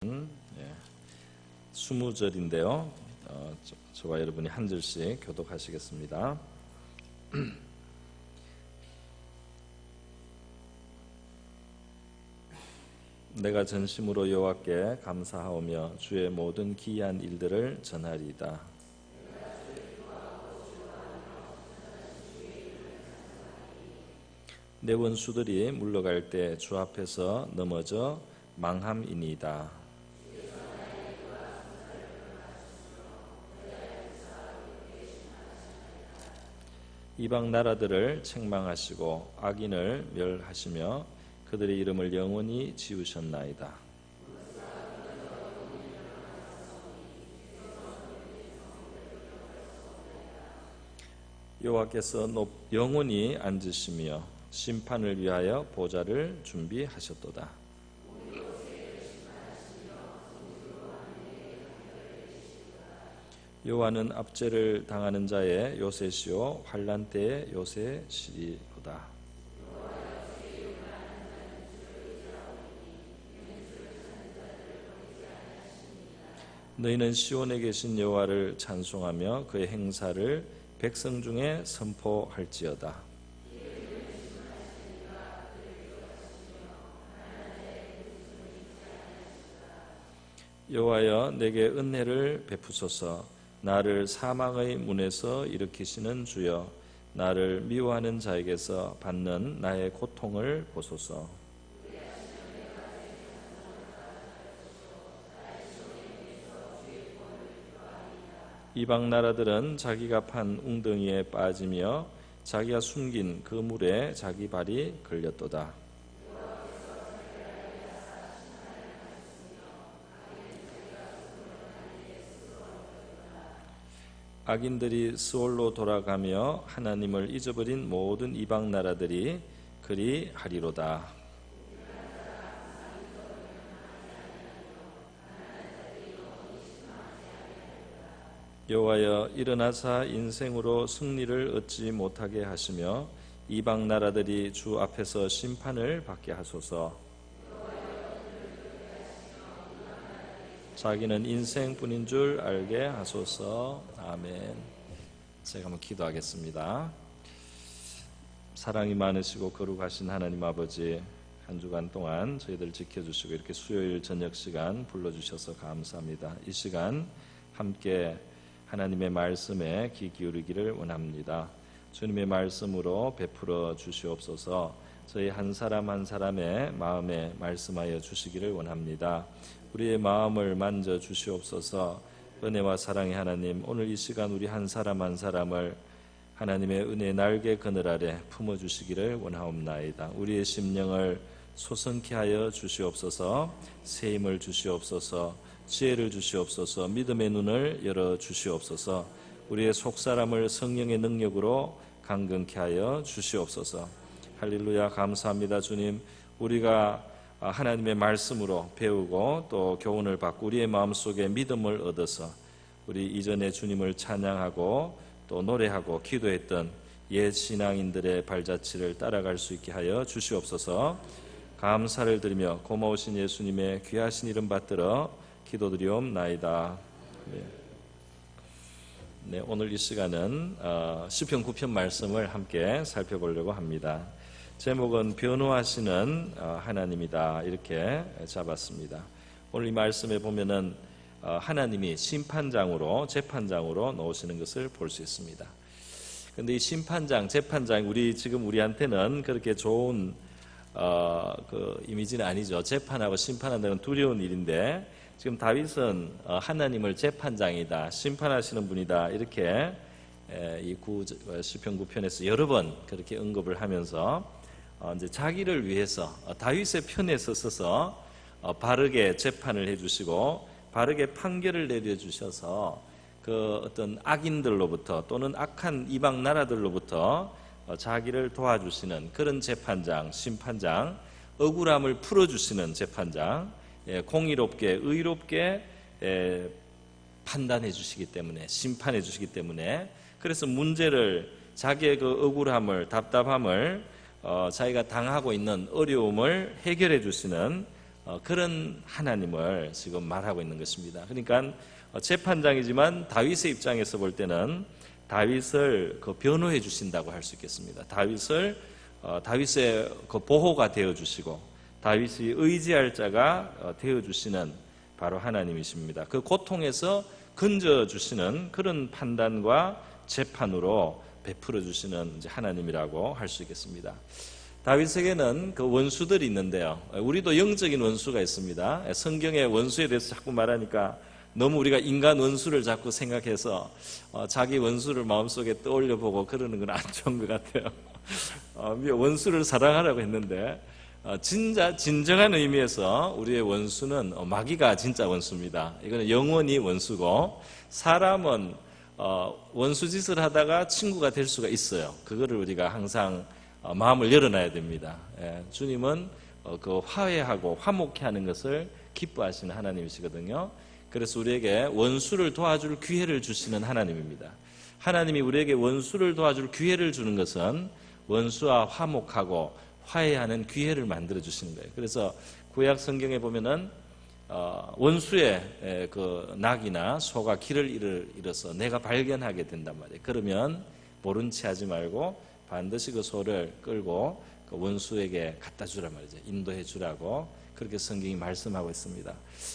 예, 20절인데요. 저와 여러분이 한 절씩 교독하시겠습니다. 내가 전심으로 여호와께 감사하오며 주의 모든 기이한 일들을 전하리이다. 내 원수들이 물러갈 때 주 앞에서 넘어져 망함이니이다. 이방 나라들을 책망하시고 악인을 멸하시며 그들의 이름을 영원히 지우셨나이다. 여호와께서 영원히 앉으시며 심판을 위하여 보좌를 준비하셨도다. 여호와는 압제를 당하는 자의 요새시요 환난 때의 요새시리로다. 너희는 시온에 계신 여호와를 찬송하며 그의 행사를 백성 중에 선포할지어다. 여호와여 내게 은혜를 베푸소서. 나를 사망의 문에서 일으키시는 주여, 나를 미워하는 자에게서 받는 나의 고통을 보소서. 이방 나라들은 자기가 판 웅덩이에 빠지며 자기가 숨긴 그 물에 자기 발이 걸렸도다. 악인들이 스올로 돌아가며 하나님을 잊어버린 모든 이방 나라들이 그리하리로다. 여호와여 일어나사 인생으로 승리를 얻지 못하게 하시며 이방 나라들이 주 앞에서 심판을 받게 하소서. 자기는 인생뿐인 줄 알게 하소서. 아멘. 제가 한번 기도하겠습니다. 사랑이 많으시고 거룩하신 하나님 아버지, 한 주간 동안 저희들 지켜주시고 이렇게 수요일 저녁 시간 불러주셔서 감사합니다. 이 시간 함께 하나님의 말씀에 귀 기울이기를 원합니다. 주님의 말씀으로 베풀어 주시옵소서. 저희 한 사람 한 사람의 마음에 말씀하여 주시기를 원합니다. 우리의 마음을 만져 주시옵소서. 은혜와 사랑의 하나님, 오늘 이 시간 우리 한 사람 한 사람을 하나님의 은혜 날개 그늘 아래 품어주시기를 원하옵나이다. 우리의 심령을 소성케 하여 주시옵소서. 새 힘을 주시옵소서. 지혜를 주시옵소서. 믿음의 눈을 열어 주시옵소서. 우리의 속사람을 성령의 능력으로 강건케 하여 주시옵소서. 할렐루야. 감사합니다. 주님, 우리가 하나님의 말씀으로 배우고 또 교훈을 받고 우리의 마음속에 믿음을 얻어서 우리 이전에 주님을 찬양하고 또 노래하고 기도했던 옛 신앙인들의 발자취를 따라갈 수 있게 하여 주시옵소서. 감사를 드리며 고마우신 예수님의 귀하신 이름 받들어 기도드리옵나이다. 네, 오늘 이 시간은 시편 9편 말씀을 함께 살펴보려고 합니다. 제목은 변호하시는 하나님이다, 이렇게 잡았습니다. 오늘 이 말씀에 보면은 하나님이 심판장으로 재판장으로 놓으시는 것을 볼 수 있습니다. 그런데 이 심판장, 재판장, 지금 우리한테는 그렇게 좋은 그 이미지는 아니죠. 재판하고 심판한다는 두려운 일인데 지금 다윗은 하나님을 재판장이다, 심판하시는 분이다, 이렇게 이 시편 9편에서 여러 번 그렇게 언급을 하면서 이제 자기를 위해서 다윗의 편에 서서 바르게 재판을 해주시고 바르게 판결을 내려주셔서 그 어떤 악인들로부터 또는 악한 이방 나라들로부터 자기를 도와주시는 그런 재판장, 심판장, 억울함을 풀어주시는 재판장, 공의롭게 의롭게 판단해 주시기 때문에, 심판해 주시기 때문에, 그래서 문제를, 자기의 그 억울함을, 답답함을, 자기가 당하고 있는 어려움을 해결해 주시는 그런 하나님을 지금 말하고 있는 것입니다. 그러니까 재판장이지만 다윗의 입장에서 볼 때는 다윗을 변호해 주신다고 할 수 있겠습니다. 다윗의 보호가 되어 주시고 다윗이 의지할 자가 되어 주시는 바로 하나님이십니다. 그 고통에서 건져 주시는 그런 판단과 재판으로 베풀어 주시는 하나님이라고 할 수 있겠습니다. 다윗에게는 그 원수들이 있는데요. 우리도 영적인 원수가 있습니다. 성경의 원수에 대해서 자꾸 말하니까 너무 우리가 인간 원수를 자꾸 생각해서 자기 원수를 마음속에 떠올려 보고 그러는 건 안 좋은 것 같아요. 원수를 사랑하라고 했는데 진정한 의미에서 우리의 원수는 마귀가 진짜 원수입니다. 이거는 영원히 원수고, 사람은 원수짓을 하다가 친구가 될 수가 있어요. 그거를 우리가 항상 마음을 열어놔야 됩니다. 주님은 그 화해하고 화목케 하는 것을 기뻐하시는 하나님이시거든요. 그래서 우리에게 원수를 도와줄 기회를 주시는 하나님입니다. 하나님이 우리에게 원수를 도와줄 기회를 주는 것은 원수와 화목하고 화해하는 기회를 만들어 주시는 거예요. 그래서 구약 성경에 보면은 원수의 그 낙이나 소가 길을 잃어서 내가 발견하게 된단 말이에요. 그러면 모른 채 하지 말고 반드시 그 소를 끌고 그 원수에게 갖다 주란 말이죠. 인도해 주라고 그렇게 성경이 말씀하고 있습니다.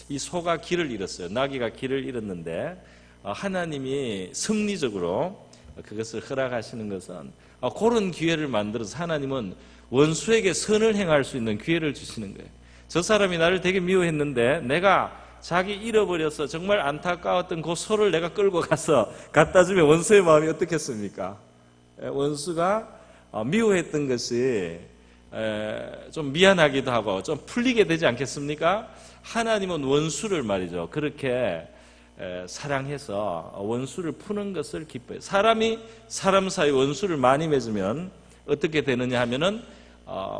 이 소가 길을 잃었어요. 나귀가 길을 잃었는데 하나님이 섭리적으로 그것을 허락하시는 것은 그런 기회를 만들어서 하나님은 원수에게 선을 행할 수 있는 기회를 주시는 거예요. 저 사람이 나를 되게 미워했는데 내가 자기 잃어버려서 정말 안타까웠던 그 소를 내가 끌고 가서 갖다 주면 원수의 마음이 어떻겠습니까? 원수가 미워했던 것이 좀 미안하기도 하고 좀 풀리게 되지 않겠습니까? 하나님은 원수를 말이죠. 그렇게 사랑해서 원수를 푸는 것을 기뻐해요. 사람이 사람 사이 원수를 많이 맺으면 어떻게 되느냐 하면은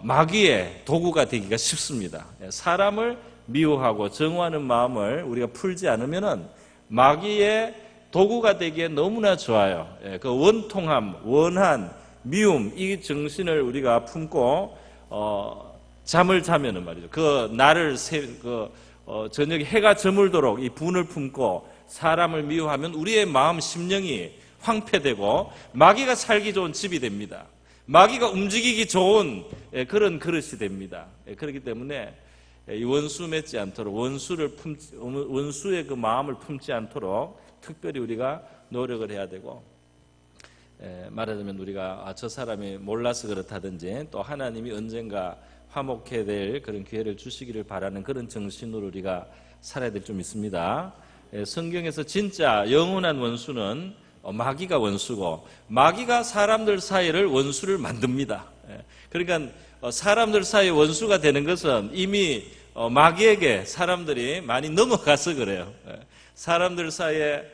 마귀의 도구가 되기가 쉽습니다. 사람을 미워하고 정오하는 마음을 우리가 풀지 않으면은 마귀의 도구가 되기에 너무나 좋아요. 그 원통함, 원한, 미움, 이 정신을 우리가 품고 잠을 자면은 말이죠. 그 날을 저녁에 해가 저물도록 이 분을 품고 사람을 미워하면 우리의 마음 심령이 황폐되고 마귀가 살기 좋은 집이 됩니다. 마귀가 움직이기 좋은 그런 그릇이 됩니다. 그렇기 때문에 이 원수 맺지 않도록 원수의 그 마음을 품지 않도록 특별히 우리가 노력을 해야 되고, 말하자면 우리가 저 사람이 몰라서 그렇다든지 또 하나님이 언젠가 화목해야 될 그런 기회를 주시기를 바라는 그런 정신으로 우리가 살아야 될 좀 있습니다. 성경에서 진짜 영원한 원수는 마귀가 원수고, 마귀가 사람들 사이를 원수를 만듭니다. 그러니까 사람들 사이 원수가 되는 것은 이미 마귀에게 사람들이 많이 넘어가서 그래요. 사람들 사이에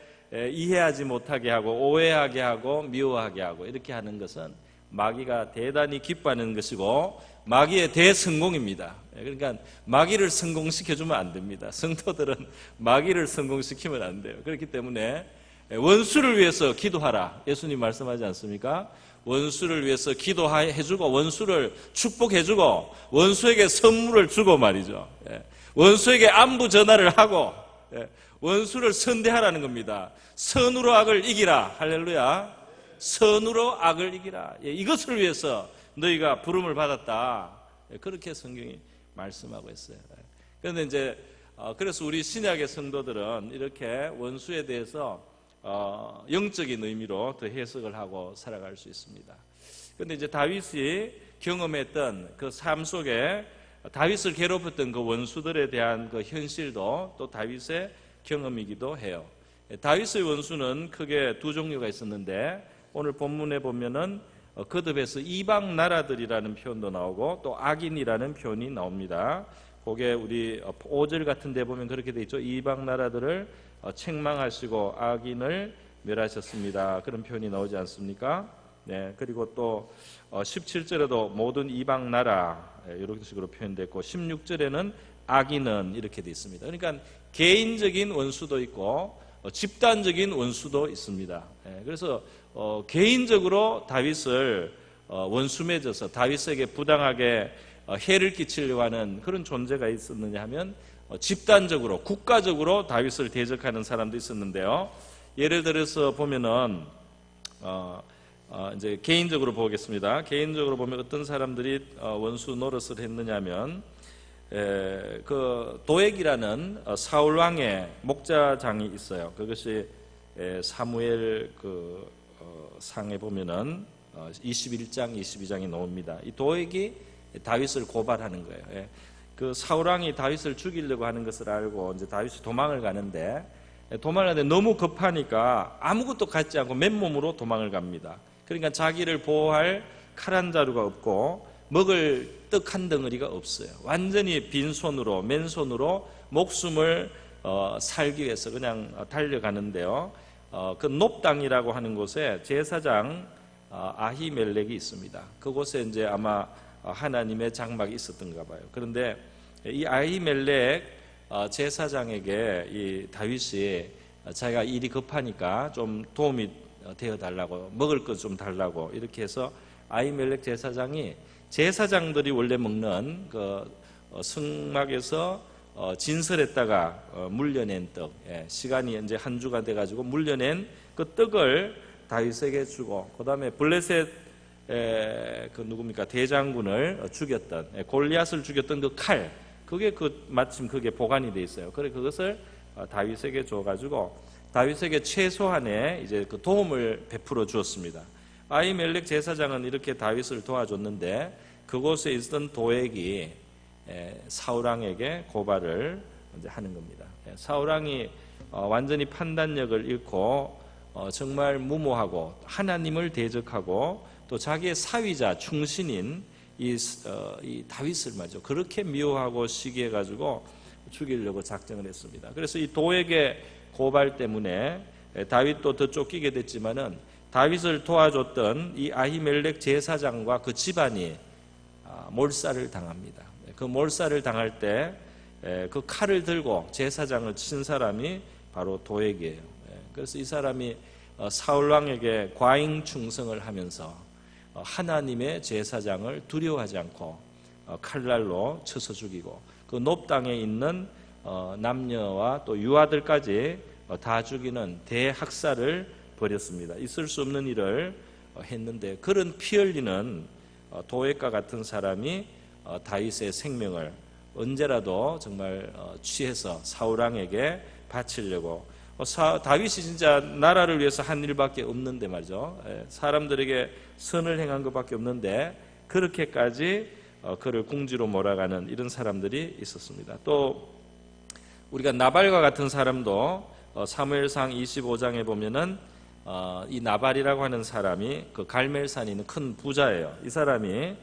이해하지 못하게 하고 오해하게 하고 미워하게 하고 이렇게 하는 것은 마귀가 대단히 기뻐하는 것이고 마귀의 대성공입니다. 그러니까 마귀를 성공시켜주면 안 됩니다. 성도들은 마귀를 성공시키면 안 돼요. 그렇기 때문에 원수를 위해서 기도하라. 예수님 말씀하지 않습니까? 원수를 위해서 기도해주고 원수를 축복해주고 원수에게 선물을 주고 말이죠. 원수에게 안부 전화를 하고 원수를 선대하라는 겁니다. 선으로 악을 이기라. 할렐루야. 선으로 악을 이기라. 이것을 위해서 너희가 부름을 받았다. 그렇게 성경이 말씀하고 있어요. 그런데 이제 그래서 우리 신약의 성도들은 이렇게 원수에 대해서 영적인 의미로 더 해석을 하고 살아갈 수 있습니다. 그런데 이제 다윗이 경험했던 그 삶 속에 다윗을 괴롭혔던 그 원수들에 대한 그 현실도 또 다윗의 경험이기도 해요. 다윗의 원수는 크게 두 종류가 있었는데 오늘 본문에 보면은 거듭해서 이방 나라들이라는 표현도 나오고 또 악인이라는 표현이 나옵니다. 그게 우리 5절 같은 데 보면 그렇게 돼 있죠. 이방 나라들을 책망하시고 악인을 멸하셨습니다. 그런 표현이 나오지 않습니까? 네. 그리고 또 17절에도 모든 이방 나라 이런 식으로 표현됐고 16절에는 악인은 이렇게 돼 있습니다. 그러니까 개인적인 원수도 있고 집단적인 원수도 있습니다. 그래서 개인적으로 다윗을 원수 맺어서 다윗에게 부당하게 해를 끼치려고 하는 그런 존재가 있었느냐 하면 집단적으로 국가적으로 다윗을 대적하는 사람도 있었는데요. 예를 들어서 보면은 이제 개인적으로 보겠습니다. 개인적으로 보면 어떤 사람들이 원수 노릇을 했느냐면 그 도액이라는 사울 왕의 목자장이 있어요. 그것이 사무엘 그 상에 보면은 21장, 22장이 나옵니다. 이 도액이 다윗을 고발하는 거예요. 그 사울 왕이 다윗을 죽이려고 하는 것을 알고 이제 다윗이 도망을 가는데 너무 급하니까 아무것도 갖지 않고 맨몸으로 도망을 갑니다. 그러니까 자기를 보호할 칼 한 자루가 없고 먹을 떡 한 덩어리가 없어요. 완전히 빈손으로 맨손으로 목숨을 살기 위해서 그냥 달려가는데요. 그 놉당이라고 하는 곳에 제사장 아히멜렉이 있습니다. 그곳에 이제 아마 하나님의 장막이 있었던가 봐요. 그런데 이 아히멜렉 제사장에게 이 다윗이 자기가 일이 급하니까 좀 도움이 되어 달라고, 먹을 것 좀 달라고 이렇게 해서 아히멜렉 제사장이 제사장들이 원래 먹는 그 성막에서 진설했다가 물려낸 떡, 시간이 이제 한 주가 돼가지고 물려낸 그 떡을 다윗에게 주고, 그 다음에 블레셋 그 누굽니까 대장군을 죽였던 골리앗을 죽였던 그 칼, 그게 마침 그게 보관이 돼 있어요. 그래 그것을 다윗에게 줘가지고 다윗에게 최소한의 이제 그 도움을 베풀어 주었습니다. 아히멜렉 제사장은 이렇게 다윗을 도와줬는데 그곳에 있던 도액이 사울 왕에게 고발을 이제 하는 겁니다. 사울 왕이 완전히 판단력을 잃고 정말 무모하고 하나님을 대적하고 또 자기의 사위자 충신인 이 다윗을 말이죠. 그렇게 미워하고 시기해가지고 죽이려고 작정을 했습니다. 그래서 이 도액의 고발 때문에 다윗도 더 쫓기게 됐지만은 다윗을 도와줬던 이 아히멜렉 제사장과 그 집안이 몰살을 당합니다. 그 몰살을 당할 때 그 칼을 들고 제사장을 친 사람이 바로 도액이에요. 그래서 이 사람이 사울 왕에게 과잉 충성을 하면서 하나님의 제사장을 두려워하지 않고 칼날로 쳐서 죽이고 그 놉당에 있는 남녀와 또 유아들까지 다 죽이는 대학살을 벌였습니다. 있을 수 없는 일을 했는데 그런 피 흘리는 도액과 같은 사람이 다윗의 생명을 언제라도 정말 취해서 사울 왕에게 바치려고, 다윗이 진짜 나라를 위해서 한 일밖에 없는데 말이죠. 사람들에게 선을 행한 것밖에 없는데 그렇게까지 그를 궁지로 몰아가는 이런 사람들이 있었습니다. 또 우리가 나발과 같은 사람도 사무엘상 25장에 보면은 이 나발이라고 하는 사람이 그 갈멜산에 있는 큰 부자예요. 이 사람이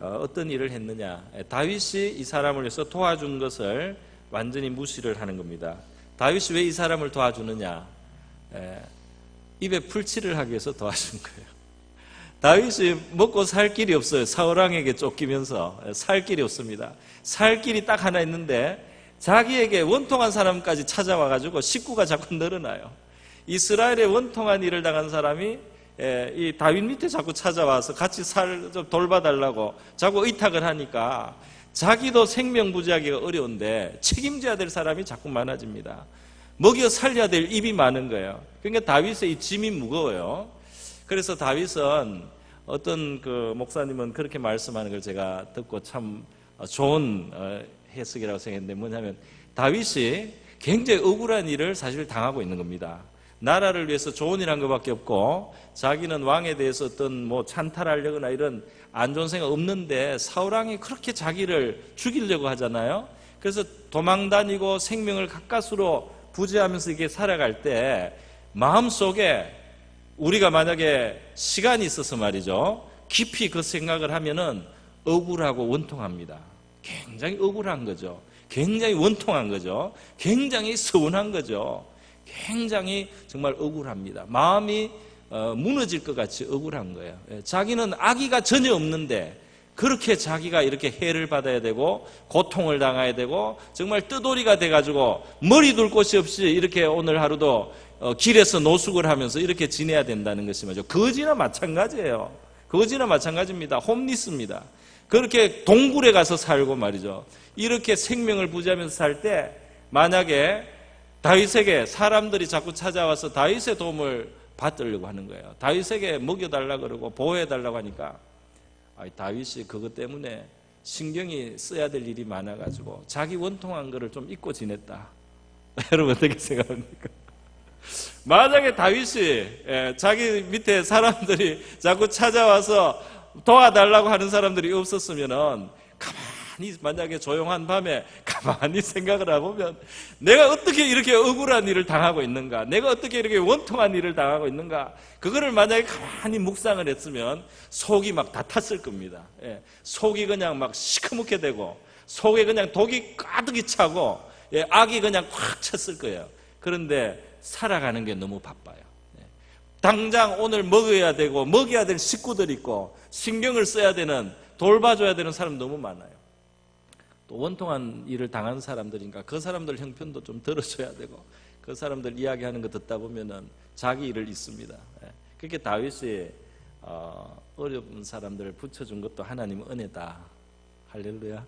어떤 일을 했느냐, 다윗이 이 사람을 위해서 도와준 것을 완전히 무시를 하는 겁니다. 다윗이 왜 이 사람을 도와주느냐, 입에 풀칠을 하기 위해서 도와준 거예요. 다윗이 먹고 살 길이 없어요. 사울 왕에게 쫓기면서 살 길이 없습니다. 살 길이 딱 하나 있는데 자기에게 원통한 사람까지 찾아와가지고 식구가 자꾸 늘어나요. 이스라엘에 원통한 일을 당한 사람이 이 다윗 밑에 자꾸 찾아와서 같이 살 좀 돌봐달라고 자꾸 의탁을 하니까 자기도 생명부지하기가 어려운데 책임져야 될 사람이 자꾸 많아집니다. 먹여 살려야 될 입이 많은 거예요. 그러니까 다윗의 이 짐이 무거워요. 그래서 다윗은 어떤 그 목사님은 그렇게 말씀하는 걸 제가 듣고 참 좋은 해석이라고 생각했는데, 뭐냐면 다윗이 굉장히 억울한 일을 사실 당하고 있는 겁니다. 나라를 위해서 좋은 일 한 것밖에 없고 자기는 왕에 대해서 어떤 뭐 찬탈하려거나 이런 안 좋은 생각 없는데 사울 왕이 그렇게 자기를 죽이려고 하잖아요. 그래서 도망다니고 생명을 가까스로 부지하면서 이게 살아갈 때 마음속에 우리가 만약에 시간이 있어서 말이죠, 깊이 그 생각을 하면은 억울하고 원통합니다. 굉장히 억울한 거죠. 굉장히 원통한 거죠. 굉장히 서운한 거죠. 굉장히 정말 억울합니다. 마음이 무너질 것 같이 억울한 거예요. 자기는 악의가 전혀 없는데 그렇게 자기가 이렇게 해를 받아야 되고 고통을 당해야 되고 정말 뜨돌이가 돼가지고 머리 둘 곳이 없이 이렇게 오늘 하루도 길에서 노숙을 하면서 이렇게 지내야 된다는 것이 말이죠. 거지나 마찬가지예요. 거지나 마찬가지입니다. 홈리스입니다. 그렇게 동굴에 가서 살고 말이죠. 이렇게 생명을 부지하면서 살 때 만약에 다윗에게 사람들이 자꾸 찾아와서 다윗의 도움을 받으려고 하는 거예요. 다윗에게 먹여달라고 그러고 보호해달라고 하니까 다윗이 그것 때문에 신경이 써야 될 일이 많아가지고 자기 원통한 거를 좀 잊고 지냈다. 여러분 어떻게 생각합니까? 만약에 다윗이 자기 밑에 사람들이 자꾸 찾아와서 도와달라고 하는 사람들이 없었으면은 가만히 만약에 조용한 밤에 가만히 생각을 해보면 내가 어떻게 이렇게 억울한 일을 당하고 있는가, 내가 어떻게 이렇게 원통한 일을 당하고 있는가, 그거를 만약에 가만히 묵상을 했으면 속이 막 다 탔을 겁니다. 속이 그냥 막 시커멓게 되고 속에 그냥 독이 가득히 차고 악이 그냥 꽉 찼을 거예요. 그런데 살아가는 게 너무 바빠요. 당장 오늘 먹어야 되고 먹여야 될 식구들 있고 신경을 써야 되는, 돌봐줘야 되는 사람 너무 많아요. 또 원통한 일을 당한 사람들인가 그 사람들 형편도 좀 들어줘야 되고 그 사람들 이야기하는 거 듣다 보면은 자기 일을 잊습니다. 그렇게 다윗이 어려운 사람들을 붙여준 것도 하나님의 은혜다. 할렐루야.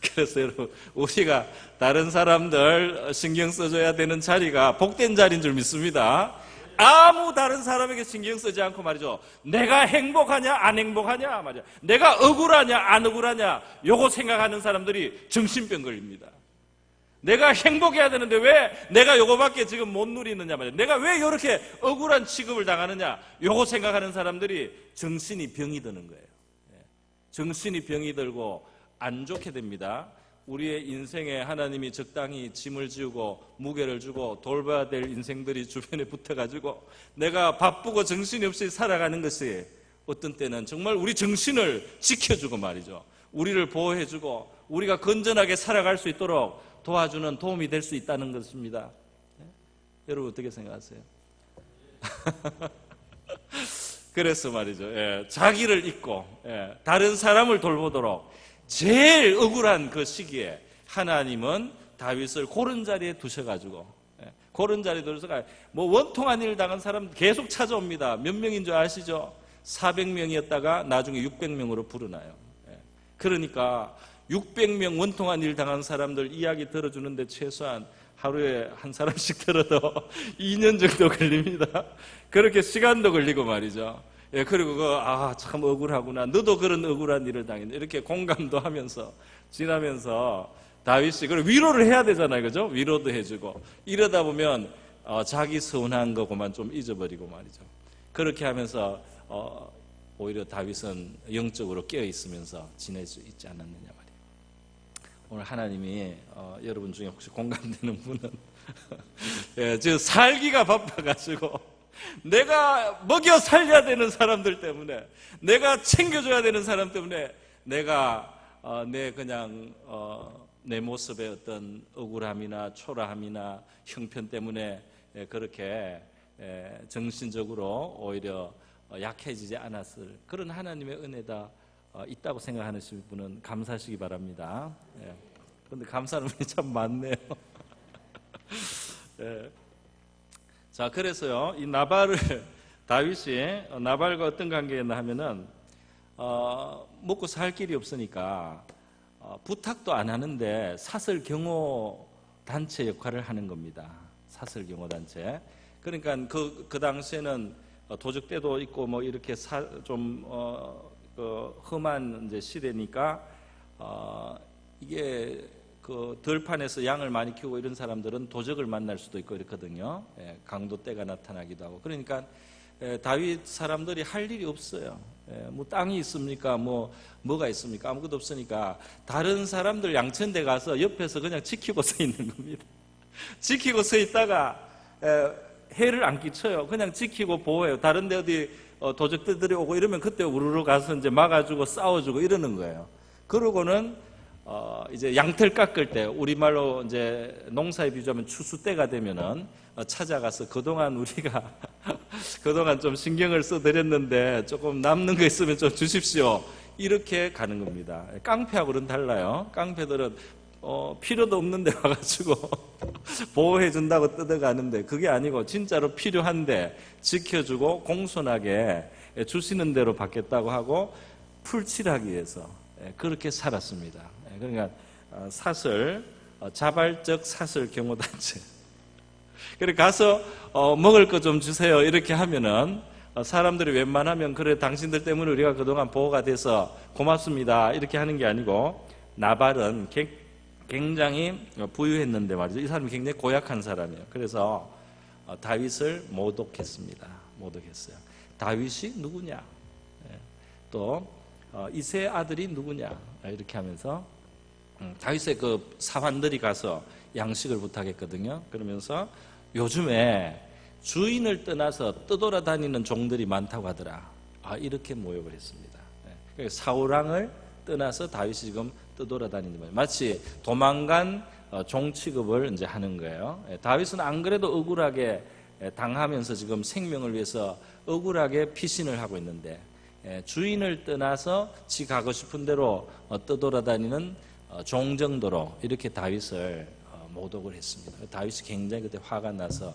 그래서 여러분 우리가 다른 사람들 신경 써줘야 되는 자리가 복된 자리인 줄 믿습니다. 아무 다른 사람에게 신경 쓰지 않고 말이죠. 내가 행복하냐 안 행복하냐 말이야. 내가 억울하냐 안 억울하냐 요거 생각하는 사람들이 정신병 걸립니다. 내가 행복해야 되는데 왜 내가 요거밖에 지금 못 누리느냐 말이야. 내가 왜 이렇게 억울한 취급을 당하느냐 요거 생각하는 사람들이 정신이 병이 드는 거예요. 정신이 병이 들고 안 좋게 됩니다. 우리의 인생에 하나님이 적당히 짐을 지우고 무게를 주고 돌봐야 될 인생들이 주변에 붙어가지고 내가 바쁘고 정신이 없이 살아가는 것이 어떤 때는 정말 우리 정신을 지켜주고 말이죠. 우리를 보호해주고 우리가 건전하게 살아갈 수 있도록 도와주는 도움이 될 수 있다는 것입니다. 여러분 어떻게 생각하세요? 그래서 말이죠. 자기를 잊고 다른 사람을 돌보도록 제일 억울한 그 시기에 하나님은 다윗을 고른 자리에 두셔가지고 고른 자리에 두셔서 뭐 원통한 일 당한 사람 계속 찾아옵니다. 몇 명인 줄 아시죠? 400명이었다가 나중에 600명으로 불어나요. 그러니까 600명 원통한 일 당한 사람들 이야기 들어주는데 최소한 하루에 한 사람씩 들어도 2년 정도 걸립니다. 그렇게 시간도 걸리고 말이죠. 그리고 참 억울하구나. 너도 그런 억울한 일을 당했네. 이렇게 공감도 하면서 지나면서 다윗이 그리고 위로를 해야 되잖아요, 그죠? 위로도 해주고 이러다 보면 자기 서운한 거고만 좀 잊어버리고 말이죠. 그렇게 하면서 오히려 다윗은 영적으로 깨어 있으면서 지낼 수 있지 않았느냐 말이에요. 오늘 하나님이 여러분 중에 혹시 공감되는 분은 지금 살기가 바빠가지고. 내가 먹여 살려야 되는 사람들 때문에 내가 챙겨줘야 되는 사람 때문에 내가 내 모습의 어떤 억울함이나 초라함이나 형편 때문에 그렇게 정신적으로 오히려 약해지지 않았을 그런 하나님의 은혜가 있다고 생각하시는 분은 감사하시기 바랍니다. 그런데 감사하는 분이 참 많네요. 자, 그래서요, 이 다윗이 나발과 어떤 관계였나 하면은, 먹고 살 길이 없으니까, 부탁도 안 하는데 사설 경호 단체 역할을 하는 겁니다. 사설 경호 단체. 그러니까 그 당시에는 도적 때도 있고 뭐 이렇게 험한 이제 시대니까, 이게 그 들판에서 양을 많이 키우고 이런 사람들은 도적을 만날 수도 있고 이렇거든요. 강도 때가 나타나기도 하고. 그러니까 다윗 사람들이 할 일이 없어요. 뭐 땅이 있습니까? 뭐가 있습니까? 아무것도 없으니까 다른 사람들 양천대 가서 옆에서 그냥 지키고 서 있는 겁니다. 지키고 서 있다가 해를 안 끼쳐요. 그냥 지키고 보호해요. 다른 데 어디 도적들이 오고 이러면 그때 우르르 가서 이제 막아주고 싸워주고 이러는 거예요. 그러고는 이제 양털 깎을 때 우리말로 이제 농사에 비유하면 추수 때가 되면은 찾아가서 그동안 우리가 그동안 좀 신경을 써드렸는데 조금 남는 거 있으면 좀 주십시오. 이렇게 가는 겁니다. 깡패하고는 달라요. 깡패들은 필요도 없는데 와가지고 보호해준다고 뜯어가는데 그게 아니고 진짜로 필요한데 지켜주고 공손하게 주시는 대로 받겠다고 하고 풀칠하기 위해서 그렇게 살았습니다. 그러니까 사슬, 자발적 사슬 경호단체. 그래 가서 먹을 거 좀 주세요 이렇게 하면은 사람들이 웬만하면 그래 당신들 때문에 우리가 그동안 보호가 돼서 고맙습니다 이렇게 하는 게 아니고, 나발은 굉장히 부유했는데 말이죠. 이 사람이 굉장히 고약한 사람이에요. 그래서 다윗을 모독했습니다. 모독했어요. 다윗이 누구냐? 또 이새의 아들이 누구냐? 이렇게 하면서 다윗의 그 사환들이 가서 양식을 부탁했거든요. 그러면서 요즘에 주인을 떠나서 떠돌아다니는 종들이 많다고 하더라. 이렇게 모욕을 했습니다. 사울왕을 떠나서 다윗이 지금 떠돌아다니는 거예요. 마치 도망간 종 취급을 이제 하는 거예요. 다윗은 안 그래도 억울하게 당하면서 지금 생명을 위해서 억울하게 피신을 하고 있는데, 주인을 떠나서 지 가고 싶은 대로 떠돌아다니는 종 정도로 이렇게 다윗을 모독을 했습니다. 다윗이 굉장히 그때 화가 나서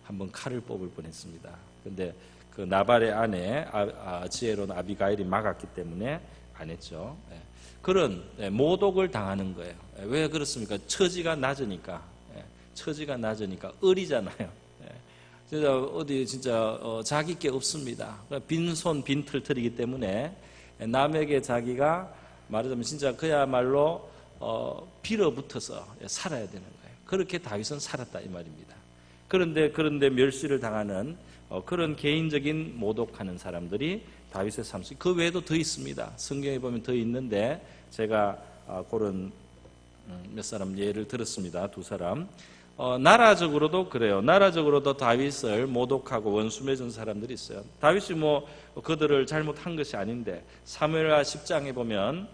한번 칼을 뽑을 뻔했습니다. 그런데 그 나발의 아내 지혜로운 아비가일이 막았기 때문에 안 했죠. 그런 모독을 당하는 거예요. 왜 그렇습니까? 처지가 낮으니까. 처지가 낮으니까 을이잖아요. 진짜 어디 진짜 자기 게 없습니다. 빈손 빈털털이기 때문에 남에게 자기가 말하자면 진짜 그야말로 빌어붙어서 살아야 되는 거예요. 그렇게 다윗은 살았다 이 말입니다. 그런데 멸시를 당하는 그런 개인적인 모독하는 사람들이 다윗의 삶 속, 그 외에도 더 있습니다. 성경에 보면 더 있는데 제가 그런 몇 사람 예를 들었습니다. 두 사람. 나라적으로도 그래요. 나라적으로도 다윗을 모독하고 원수 맺은 사람들이 있어요. 다윗이 뭐 그들을 잘못한 것이 아닌데, 사무엘하 10장에 보면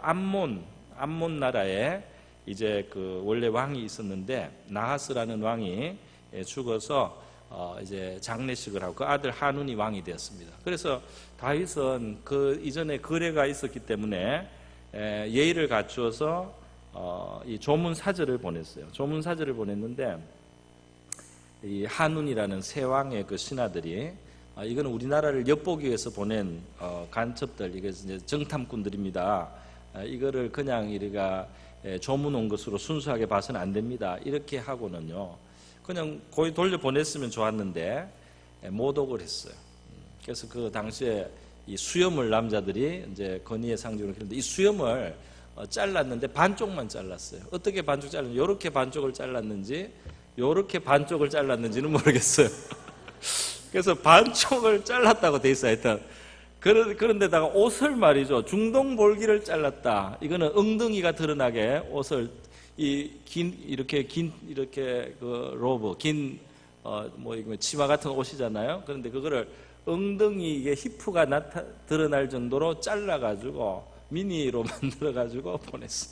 암몬 나라에 이제 그 원래 왕이 있었는데 나하스라는 왕이 죽어서 이제 장례식을 하고 그 아들 하눈이 왕이 되었습니다. 그래서 다윗은 그 이전에 거래가 있었기 때문에 예의를 갖추어서 이 조문 사절을 보냈어요. 조문 사절을 보냈는데 이 하눈이라는 새 왕의 그 신하들이 이거는 우리나라를 엿보기 위해서 보낸 간첩들, 이게 이제 정탐꾼들입니다. 이거를 그냥 우리가 조문 온 것으로 순수하게 봐서는 안 됩니다. 이렇게 하고는요, 그냥 거의 돌려보냈으면 좋았는데 모독을 했어요. 그래서 그 당시에 이 수염을 남자들이 이제 건의의 상징으로 했는데, 이 수염을 잘랐는데 반쪽만 잘랐어요. 어떻게 반쪽 잘랐는지, 요렇게 반쪽을 잘랐는지 요렇게 반쪽을 잘랐는지는 모르겠어요. 그래서 반쪽을 잘랐다고 돼 있어요. 하여튼 그런데다가 옷을 말이죠, 중동볼기를 잘랐다. 이거는 엉덩이가 드러나게 옷을 이렇게 그 로브 뭐 이거 치마 같은 옷이잖아요. 그런데 그거를 엉덩이에 히프가 드러날 정도로 잘라가지고 미니로 만들어가지고 보냈어.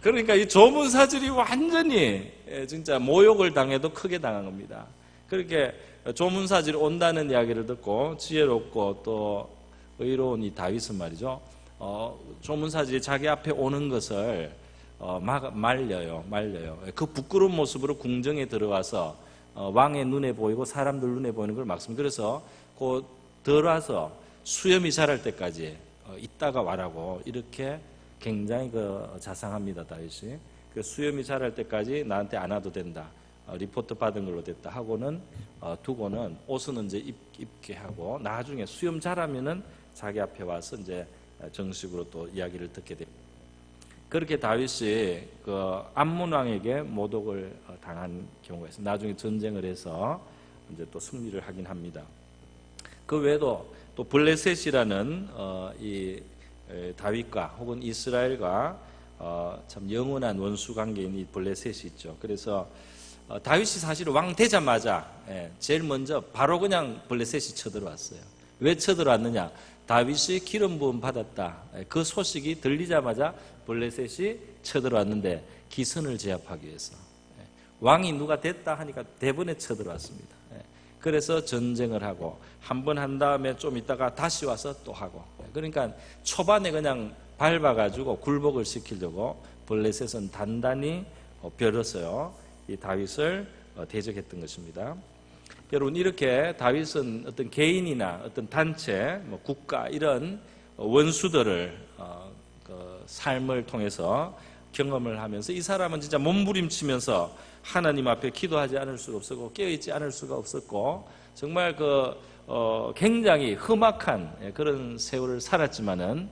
그러니까 이 조문 사절이 완전히 진짜 모욕을 당해도 크게 당한 겁니다. 그렇게 조문 사절이 온다는 이야기를 듣고 지혜롭고 또 의로운 이 다윗은 말이죠, 조문 사절이 자기 앞에 오는 것을 말려요. 그 부끄러운 모습으로 궁정에 들어와서 왕의 눈에 보이고 사람들 눈에 보이는 걸 막습니다. 그래서 그 들어와서 수염이 자랄 때까지 있다가 와라고 이렇게 굉장히 자상합니다. 다윗이. 그 수염이 자랄 때까지 나한테 안 와도 된다, 리포트 받은 걸로 됐다 하고는 두고는 옷은 이제 입게 하고, 나중에 수염 자라면은 자기 앞에 와서 이제 정식으로 또 이야기를 듣게 됩니다. 그렇게 다윗이 그 암몬 왕에게 모독을 당한 경우가 있어요. 나중에 전쟁을 해서 이제 또 승리를 하긴 합니다. 그 외에도 또 블레셋이라는 이 다윗과 혹은 이스라엘과 참 영원한 원수 관계인 이 블레셋이 있죠. 그래서 다윗이 사실 왕 되자마자 제일 먼저 바로 그냥 블레셋이 쳐들어왔어요. 왜 쳐들어왔느냐? 다윗이 기름 부음 받았다, 그 소식이 들리자마자 블레셋이 쳐들어왔는데, 기선을 제압하기 위해서 왕이 누가 됐다 하니까 대번에 쳐들어왔습니다. 그래서 전쟁을 하고 한 번 한 다음에 좀 있다가 다시 와서 또 하고, 그러니까 초반에 그냥 밟아가지고 굴복을 시키려고 블레셋은 단단히 벼렀어요. 이 다윗을 대적했던 것입니다. 여러분, 이렇게 다윗은 어떤 개인이나 어떤 단체, 국가 이런 원수들을 그 삶을 통해서 경험을 하면서 이 사람은 진짜 몸부림치면서 하나님 앞에 기도하지 않을 수가 없었고 깨어있지 않을 수가 없었고 정말 굉장히 험악한 그런 세월을 살았지만은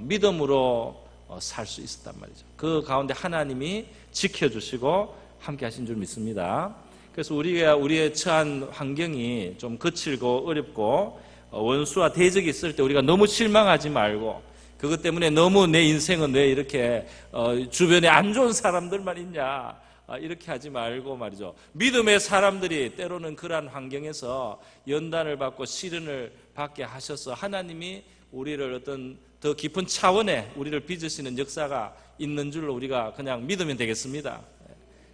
믿음으로 살 수 있었단 말이죠. 그 가운데 하나님이 지켜주시고 함께 하신 줄 믿습니다. 그래서 우리의 처한 환경이 좀 거칠고 어렵고 원수와 대적이 있을 때 우리가 너무 실망하지 말고 그것 때문에 너무 내 인생은 왜 이렇게 주변에 안 좋은 사람들만 있냐 이렇게 하지 말고 말이죠. 믿음의 사람들이 때로는 그러한 환경에서 연단을 받고 시련을 받게 하셔서 하나님이 우리를 어떤 더 깊은 차원에 우리를 빚으시는 역사가 있는 줄로 우리가 그냥 믿으면 되겠습니다.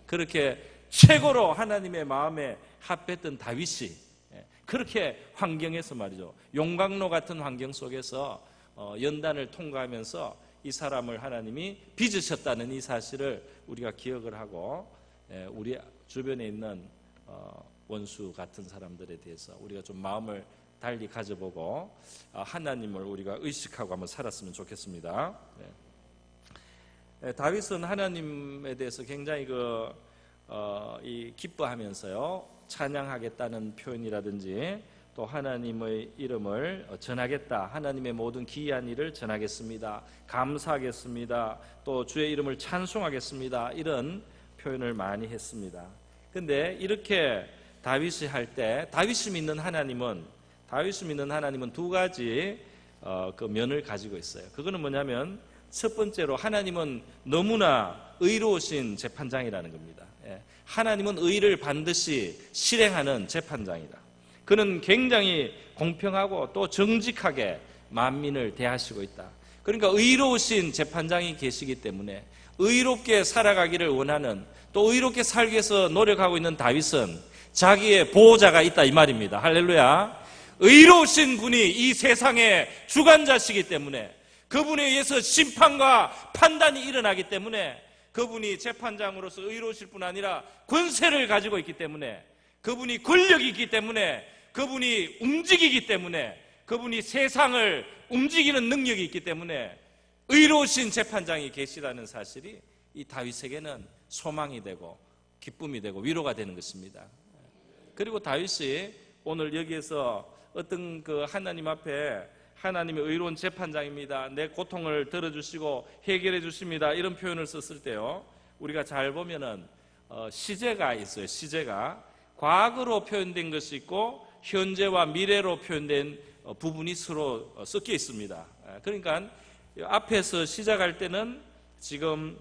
그렇게 최고로 하나님의 마음에 합했던 다윗이 그렇게 환경에서 말이죠. 용광로 같은 환경 속에서 연단을 통과하면서 이 사람을 하나님이 빚으셨다는 이 사실을 우리가 기억을 하고 우리 주변에 있는 원수 같은 사람들에 대해서 우리가 좀 마음을 달리 가져보고 하나님을 우리가 의식하고 한번 살았으면 좋겠습니다. 다윗은 하나님에 대해서 굉장히 기뻐하면서요 찬양하겠다는 표현이라든지 또 하나님의 이름을 전하겠다, 하나님의 모든 기이한 일을 전하겠습니다, 감사하겠습니다, 또 주의 이름을 찬송하겠습니다, 이런 표현을 많이 했습니다. 근데 이렇게 다윗이 할 때 다윗이 믿는 하나님은 두 가지 그 면을 가지고 있어요. 그거는 뭐냐면 첫 번째로 하나님은 너무나 의로우신 재판장이라는 겁니다. 하나님은 의를 반드시 실행하는 재판장이다. 그는 굉장히 공평하고 또 정직하게 만민을 대하시고 있다. 그러니까 의로우신 재판장이 계시기 때문에 의롭게 살아가기를 원하는 또 의롭게 살기 위해서 노력하고 있는 다윗은 자기의 보호자가 있다 이 말입니다. 할렐루야. 의로우신 분이 이 세상의 주관자시기 때문에 그분에 의해서 심판과 판단이 일어나기 때문에 그분이 재판장으로서 의로우실 뿐 아니라 권세를 가지고 있기 때문에 그분이 권력이 있기 때문에 그분이 움직이기 때문에 그분이 세상을 움직이는 능력이 있기 때문에 의로우신 재판장이 계시다는 사실이 이 다윗에게는 소망이 되고 기쁨이 되고 위로가 되는 것입니다. 그리고 다윗이 오늘 여기에서 어떤 하나님 앞에 하나님의 의로운 재판장입니다, 내 고통을 들어주시고 해결해 주십니다, 이런 표현을 썼을 때요 우리가 잘 보면은 시제가 있어요. 시제가 과거로 표현된 것이 있고 현재와 미래로 표현된 부분이 서로 섞여 있습니다. 그러니까 앞에서 시작할 때는 지금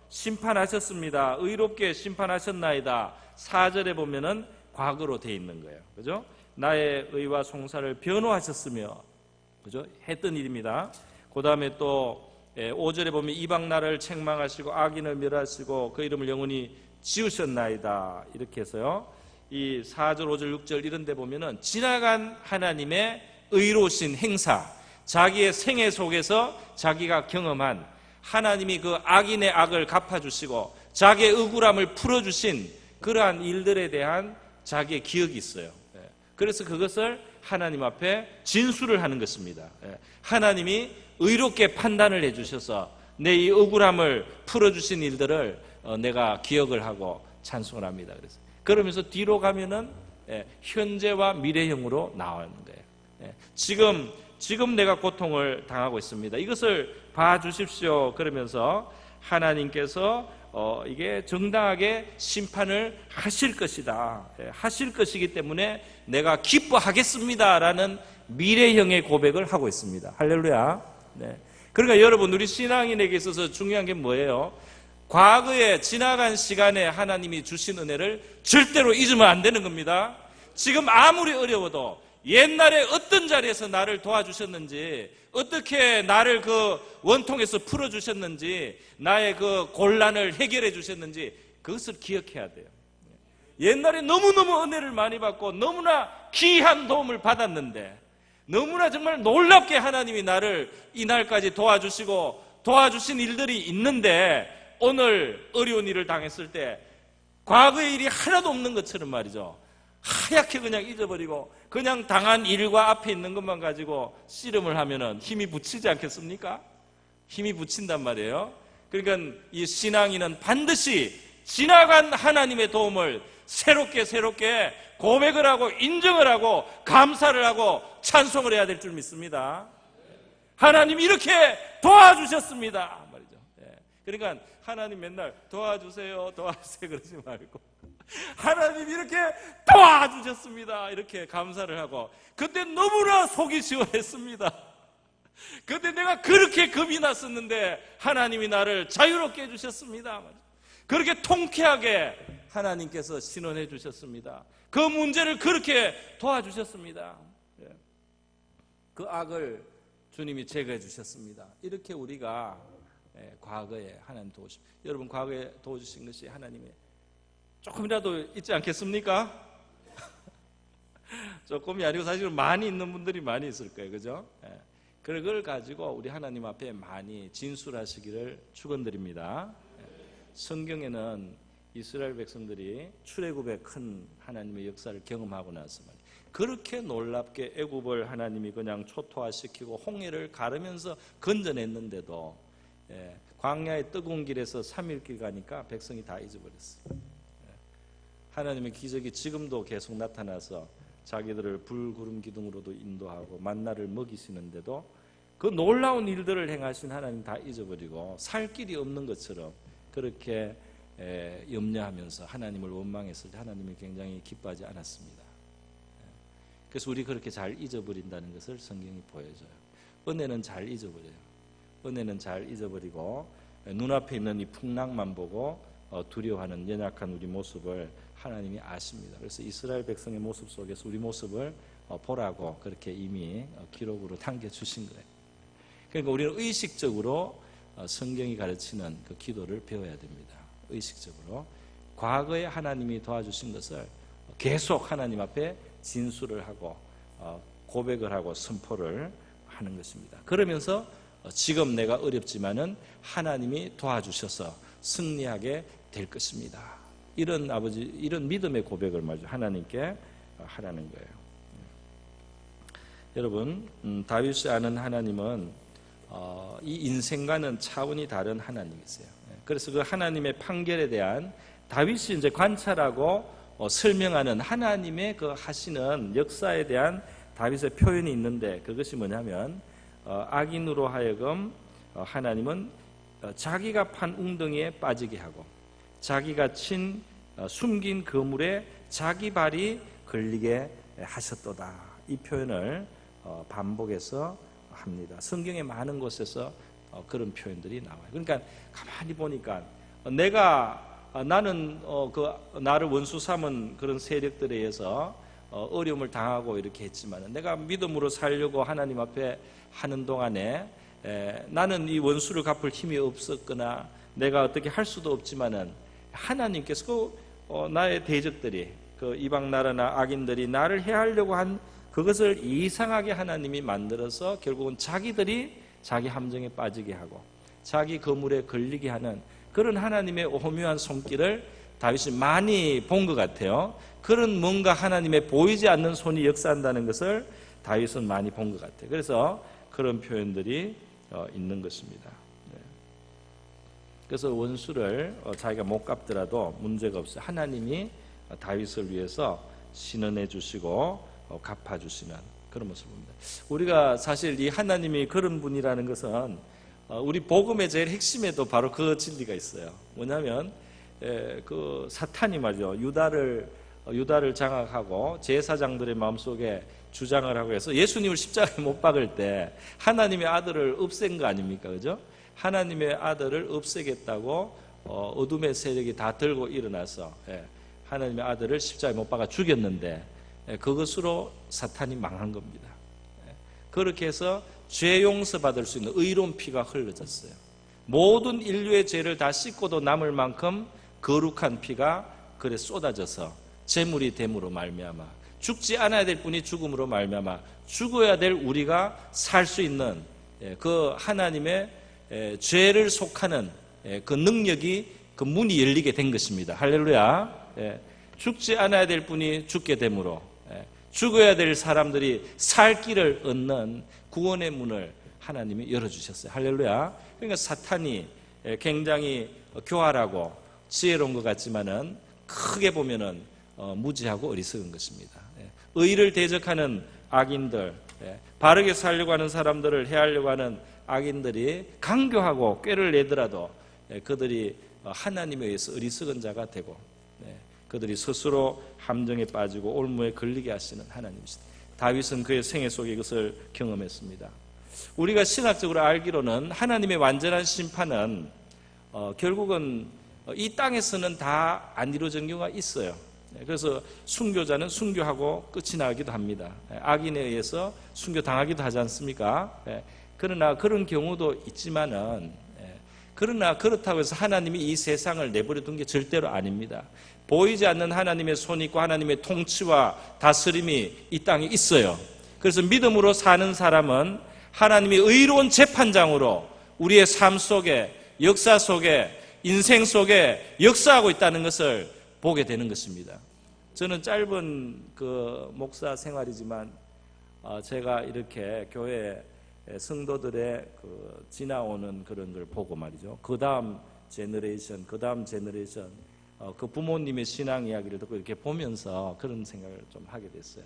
심판하셨습니다, 의롭게 심판하셨나이다, 4절에 보면은 과거로 돼 있는 거예요. 그죠? 나의 의와 송사를 변호하셨으며, 그죠? 했던 일입니다. 그 다음에 또 5절에 보면 이방 나라를 책망하시고 악인을 멸하시고 그 이름을 영원히 지으셨나이다, 이렇게 해서요 이 4절, 5절, 6절 이런 데 보면은 지나간 하나님의 의로우신 행사, 자기의 생애 속에서 자기가 경험한 하나님이 그 악인의 악을 갚아주시고 자기의 억울함을 풀어주신 그러한 일들에 대한 자기의 기억이 있어요. 그래서 그것을 하나님 앞에 진술을 하는 것입니다. 하나님이 의롭게 판단을 해주셔서 내 이 억울함을 풀어주신 일들을 내가 기억을 하고 찬송을 합니다. 그러면서 뒤로 가면은 현재와 미래형으로 나오는 거예요. 지금 내가 고통을 당하고 있습니다, 이것을 봐주십시오. 그러면서 하나님께서 이게 정당하게 심판을 하실 것이다, 하실 것이기 때문에 내가 기뻐하겠습니다라는 미래형의 고백을 하고 있습니다. 할렐루야. 그러니까 여러분, 우리 신앙인에게 있어서 중요한 게 뭐예요? 과거에 지나간 시간에 하나님이 주신 은혜를 절대로 잊으면 안 되는 겁니다. 지금 아무리 어려워도 옛날에 어떤 자리에서 나를 도와주셨는지, 어떻게 나를 그 원통에서 풀어주셨는지, 나의 그 곤란을 해결해 주셨는지 그것을 기억해야 돼요. 옛날에 너무너무 은혜를 많이 받고 너무나 귀한 도움을 받았는데, 너무나 정말 놀랍게 하나님이 나를 이날까지 도와주시고 도와주신 일들이 있는데 오늘 어려운 일을 당했을 때 과거의 일이 하나도 없는 것처럼 말이죠, 하얗게 그냥 잊어버리고 그냥 당한 일과 앞에 있는 것만 가지고 씨름을 하면은 힘이 붙이지 않겠습니까? 힘이 붙인단 말이에요. 그러니까 이 신앙인은 반드시 지나간 하나님의 도움을 새롭게 고백을 하고 인정을 하고 감사를 하고 찬송을 해야 될 줄 믿습니다. 하나님이 이렇게 도와주셨습니다 말이죠. 그러니까 하나님 맨날 도와주세요 그러지 말고 하나님 이렇게 도와주셨습니다 이렇게 감사를 하고, 그때 너무나 속이 시원했습니다. 그때 내가 그렇게 겁이 났었는데 하나님이 나를 자유롭게 해주셨습니다. 그렇게 통쾌하게 하나님께서 신원해 주셨습니다. 그 문제를 그렇게 도와주셨습니다. 그 악을 주님이 제거해 주셨습니다. 이렇게 우리가 과거에 하나님 도우십니다. 여러분, 과거에 도와주신 것이 하나님의 조금이라도 있지 않겠습니까? 조금이 아니고 사실은 많이 있는 분들이 많이 있을 거예요. 그죠? 그걸 가지고 우리 하나님 앞에 많이 진술하시기를 축원드립니다. 성경에는 이스라엘 백성들이 출애굽의 큰 하나님의 역사를 경험하고 나서 그렇게 놀랍게 애굽을 하나님이 그냥 초토화시키고 홍해를 가르면서 건져냈는데도 광야의 뜨거운 길에서 3일길 가니까 백성이 다 잊어버렸어요. 하나님의 기적이 지금도 계속 나타나서 자기들을 불, 구름, 기둥으로도 인도하고 만나를 먹이시는데도 그 놀라운 일들을 행하신 하나님 다 잊어버리고 살 길이 없는 것처럼 그렇게 염려하면서 하나님을 원망했을 때 하나님이 굉장히 기뻐하지 않았습니다. 그래서 우리 그렇게 잘 잊어버린다는 것을 성경이 보여줘요. 은혜는 잘 잊어버려요. 은혜는 잘 잊어버리고 눈앞에 있는 이 풍랑만 보고 두려워하는 연약한 우리 모습을 하나님이 아십니다. 그래서 이스라엘 백성의 모습 속에서 우리 모습을 보라고 그렇게 이미 기록으로 남겨주신 거예요. 그러니까 우리는 의식적으로 성경이 가르치는 그 기도를 배워야 됩니다. 의식적으로 과거에 하나님이 도와주신 것을 계속 하나님 앞에 진술을 하고 고백을 하고 선포를 하는 것입니다. 그러면서 지금 내가 어렵지만은 하나님이 도와주셔서 승리하게 될 것입니다. 이런 믿음의 고백을 말이죠. 하나님께 하라는 거예요. 여러분, 다윗이 아는 하나님은 이 인생과는 차원이 다른 하나님이세요. 그래서 그 하나님의 판결에 대한 다윗이 이제 관찰하고 설명하는 하나님의 그 하시는 역사에 대한 다윗의 표현이 있는데, 그것이 뭐냐면 악인으로 하여금 하나님은 자기가 판 웅덩이에 빠지게 하고 자기가 숨긴 그물에 자기 발이 걸리게 하셨도다. 이 표현을 반복해서 합니다. 성경의 많은 곳에서 그런 표현들이 나와요. 그러니까 가만히 보니까 나는 나를 원수 삼은 그런 세력들에 의해서 어려움을 당하고 이렇게 했지만 내가 믿음으로 살려고 하나님 앞에 하는 동안에 나는 이 원수를 갚을 힘이 없었거나 내가 어떻게 할 수도 없지만은 하나님께서 나의 대적들이 그 이방 나라나 악인들이 나를 해하려고 한 그것을 이상하게 하나님이 만들어서 결국은 자기들이 자기 함정에 빠지게 하고 자기 거물에 걸리게 하는 그런 하나님의 오묘한 손길을 다윗이 많이 본 것 같아요. 그런 뭔가 하나님의 보이지 않는 손이 역사한다는 것을 다윗은 많이 본 것 같아요. 그래서 그런 표현들이 있는 것입니다. 그래서 원수를 자기가 못 갚더라도 문제가 없어요. 하나님이 다윗을 위해서 신원해 주시고 갚아주시는 그런 모습을 봅니다. 우리가 사실 이 하나님이 그런 분이라는 것은 우리 복음의 제일 핵심에도 바로 그 진리가 있어요. 뭐냐면 그 사탄이 말이죠. 유다를 장악하고 제사장들의 마음속에 주장을 하고 해서 예수님을 십자가에 못 박을 때 하나님의 아들을 없앤 거 아닙니까? 그죠? 하나님의 아들을 없애겠다고 어둠의 세력이 다 들고 일어나서 하나님의 아들을 십자가에 못 박아 죽였는데 그것으로 사탄이 망한 겁니다. 그렇게 해서 죄 용서받을 수 있는 의로운 피가 흘러졌어요. 모든 인류의 죄를 다 씻고도 남을 만큼 거룩한 피가 그래 쏟아져서 제물이 됨으로 말미암아 죽지 않아야 될 분이 죽음으로 말미암아 죽어야 될 우리가 살 수 있는 그 하나님의 죄를 속하는 그 능력이 그 문이 열리게 된 것입니다. 할렐루야. 죽지 않아야 될 분이 죽게 되므로 죽어야 될 사람들이 살 길을 얻는 구원의 문을 하나님이 열어주셨어요. 할렐루야. 그러니까 사탄이 굉장히 교활하고 지혜로운 것 같지만은 크게 보면은 무지하고 어리석은 것입니다. 의를 대적하는 악인들, 바르게 살려고 하는 사람들을 해하려고 하는 악인들이 강교하고 꾀를 내더라도 그들이 하나님에 의해서 어리석은 자가 되고 그들이 스스로 함정에 빠지고 올무에 걸리게 하시는 하나님이시다. 다윗은 그의 생애 속에 이것을 경험했습니다. 우리가 신학적으로 알기로는 하나님의 완전한 심판은 결국은 이 땅에서는 다 안 이루어진 경우가 있어요. 그래서 순교자는 순교하고 끝이 나기도 합니다. 악인에 의해서 순교당하기도 하지 않습니까? 그러나 그런 경우도 있지만은 그러나 그렇다고 해서 하나님이 이 세상을 내버려 둔 게 절대로 아닙니다. 보이지 않는 하나님의 손이 있고 하나님의 통치와 다스림이 이 땅에 있어요. 그래서 믿음으로 사는 사람은 하나님의 의로운 재판장으로 우리의 삶 속에, 역사 속에, 인생 속에 역사하고 있다는 것을 보게 되는 것입니다. 저는 짧은 그 목사 생활이지만 제가 이렇게 교회 성도들의 그 지나오는 그런 걸 보고 말이죠. 그 다음 제너레이션, 그 부모님의 신앙 이야기를 듣고 이렇게 보면서 그런 생각을 좀 하게 됐어요.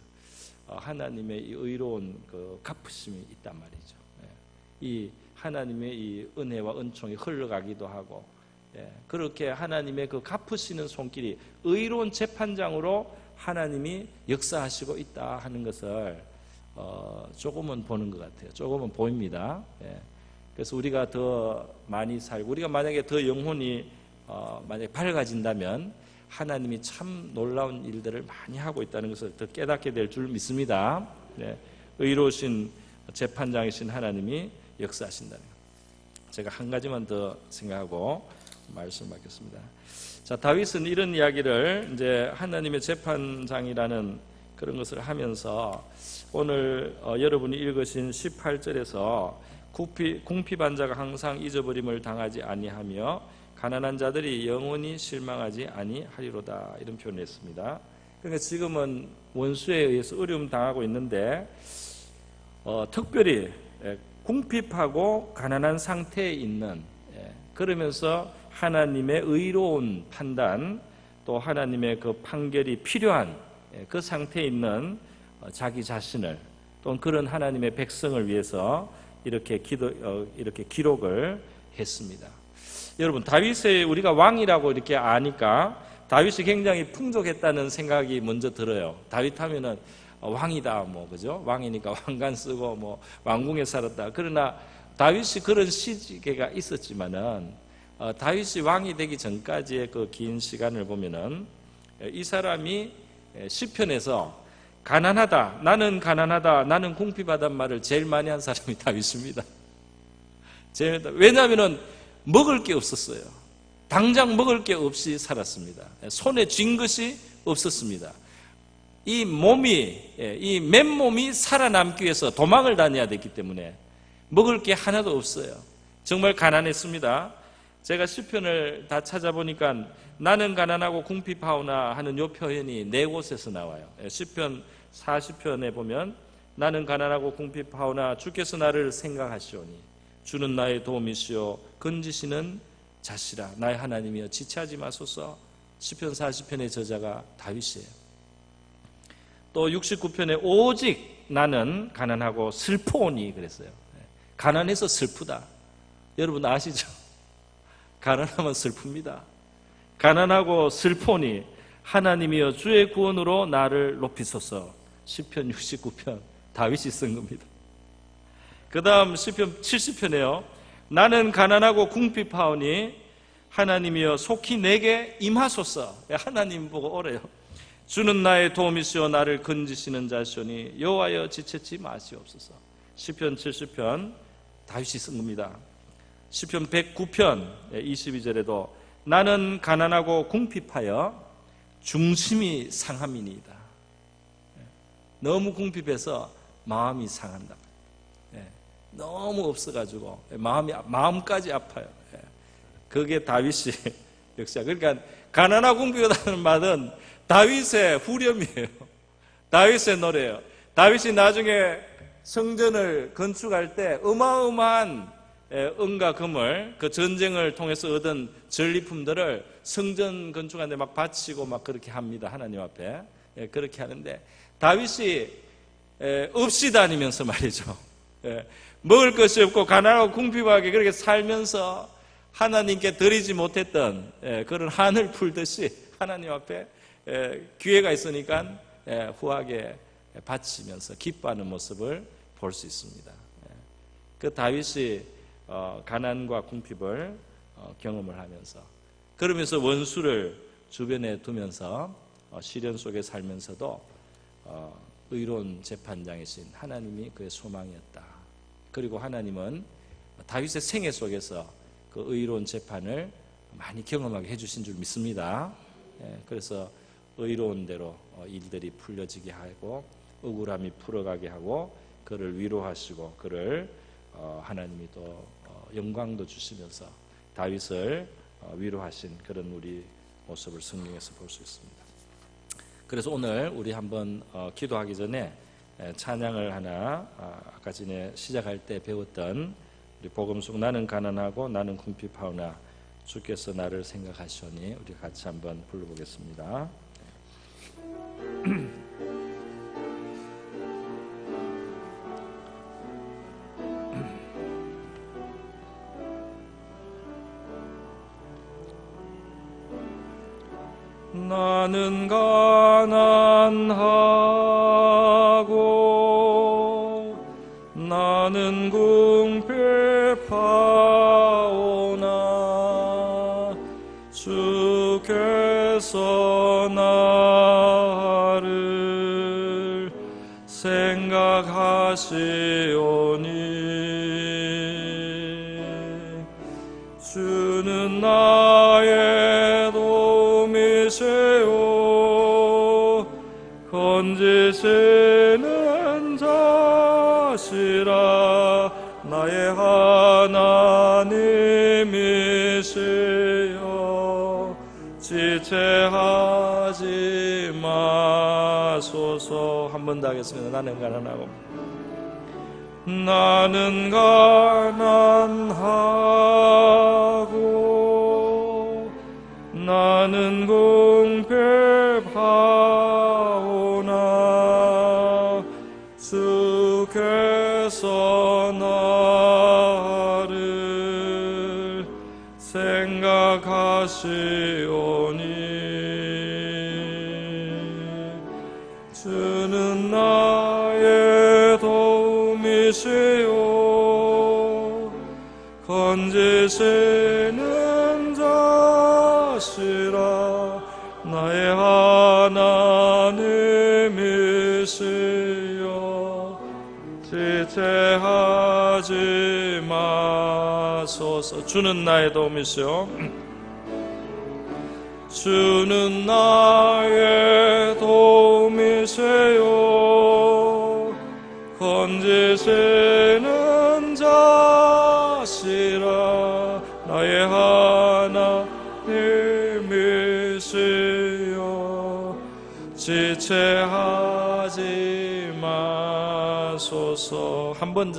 하나님의 이 의로운 그 갚으심이 있단 말이죠. 이 하나님의 이 은혜와 은총이 흘러가기도 하고, 그렇게 하나님의 그 갚으시는 손길이 의로운 재판장으로 하나님이 역사하시고 있다 하는 것을 조금은 보는 것 같아요. 조금은 보입니다. 그래서 우리가 더 많이 살고, 우리가 만약에 더 영혼이 만약에 밝아진다면 하나님이 참 놀라운 일들을 많이 하고 있다는 것을 더 깨닫게 될 줄 믿습니다. 의로우신 재판장이신 하나님이 역사하신다는 것. 제가 한 가지만 더 생각하고 말씀 받겠습니다. 자, 다윗은 이런 이야기를 이제 하나님의 재판장이라는 그런 것을 하면서 오늘 여러분이 읽으신 18절에서 궁핍한 자가 항상 잊어버림을 당하지 아니하며 가난한 자들이 영원히 실망하지 아니하리로다, 이런 표현을 했습니다. 그러니까 지금은 원수에 의해서 어려움 당하고 있는데 특별히 궁핍하고 가난한 상태에 있는, 그러면서 하나님의 의로운 판단, 또 하나님의 그 판결이 필요한 그 상태에 있는 자기 자신을, 또는 그런 하나님의 백성을 위해서 이렇게 기록을 했습니다. 여러분, 다윗의 우리가 왕이라고 이렇게 아니까 다윗이 굉장히 풍족했다는 생각이 먼저 들어요. 다윗 하면은 왕이다, 뭐, 그죠? 왕이니까 왕관 쓰고, 뭐, 왕궁에 살았다. 그러나 다윗이 그런 시기가 있었지만은, 다윗이 왕이 되기 전까지의 그 긴 시간을 보면은, 이 사람이 시편에서 가난하다, 나는 궁핍하단 말을 제일 많이 한 사람이 다윗입니다. 왜냐하면은 먹을 게 없었어요. 당장 먹을 게 없이 살았습니다. 손에 쥔 것이 없었습니다. 이 맨몸이 살아남기 위해서 도망을 다녀야 됐기 때문에 먹을 게 하나도 없어요. 정말 가난했습니다. 제가 시편을 다 찾아보니까 나는 가난하고 궁핍하오나 하는 요 표현이 4곳에서 나와요. 시편 40편에 보면 나는 가난하고 궁핍하오나 주께서 나를 생각하시오니 주는 나의 도움이시오 건지시는 자시라. 나의 하나님이여 지체하지 마소서. 시편 40편의 저자가 다윗이에요. 또 69편에 오직 나는 가난하고 슬퍼오니 그랬어요. 가난해서 슬프다. 여러분 아시죠? 가난하면 슬픕니다. 가난하고 슬퍼오니 하나님이여 주의 구원으로 나를 높이소서. 시편 69편 다윗이 쓴 겁니다. 그 다음 시편 70편에요. 나는 가난하고 궁핍하오니 하나님이여 속히 내게 임하소서. 하나님 보고 오래요. 주는 나의 도움이시오 나를 건지시는 자시오니 여호와여 지체치 마시옵소서. 시편 70편 다윗이 쓴 겁니다. 시편 109편 22절에도 나는 가난하고 궁핍하여 중심이 상함이니이다. 너무 궁핍해서 마음이 상한다. 너무 없어가지고 마음까지 아파요. 그게 다윗이 역사. 그러니까 가난하고 궁핍하다는 말은 다윗의 후렴이에요. 다윗의 노래예요. 다윗이 나중에 성전을 건축할 때 어마어마한 은과 금을 그 전쟁을 통해서 얻은 전리품들을 성전 건축하는데 막 바치고 막 그렇게 합니다. 하나님 앞에. 그렇게 하는데 다윗이 없이 다니면서 말이죠. 먹을 것이 없고 가난하고 궁핍하게 그렇게 살면서 하나님께 드리지 못했던 그런 한을 풀듯이 하나님 앞에 기회가 있으니까 후하게 바치면서 기뻐하는 모습을 볼 수 있습니다. 그 다윗이 가난과 궁핍을 경험을 하면서 그러면서 원수를 주변에 두면서 시련 속에 살면서도 의로운 재판장이신 하나님이 그의 소망이었다. 그리고 하나님은 다윗의 생애 속에서 그 의로운 재판을 많이 경험하게 해주신 줄 믿습니다. 그래서 의로운 대로 일들이 풀려지게 하고 억울함이 풀어가게 하고 그를 위로하시고 그를 하나님이 또 영광도 주시면서 다윗을 위로하신 그런 우리 모습을 성경에서 볼 수 있습니다. 그래서 오늘 우리 한번 기도하기 전에 찬양을 하나 아까 전에 시작할 때 배웠던 우리 복음 속 나는 가난하고 나는 궁핍하오나 주께서 나를 생각하시오니 우리 같이 한번 불러보겠습니다. 나는 가난하고 나는 궁핍하오나 주께서 나를 생각하시오니 주는 나의 도움이시오 건지시는 자시라 나의 하나님이시여 지체하지 마소서. 한 번 더 하겠습니다. 나는 가난하고 나는 가난하고 나는 궁핍하오나 주께서 나를 생각하시오니 주는 나의 도움이시오 건지시는 자시라 나의 하나님이시여 지체하지 마소서. 주는 나의 도움이시오 주는 나의 도움이시오 건지시는 자시라 나의 하나님이시여 지체하지 마소서. 한 번 더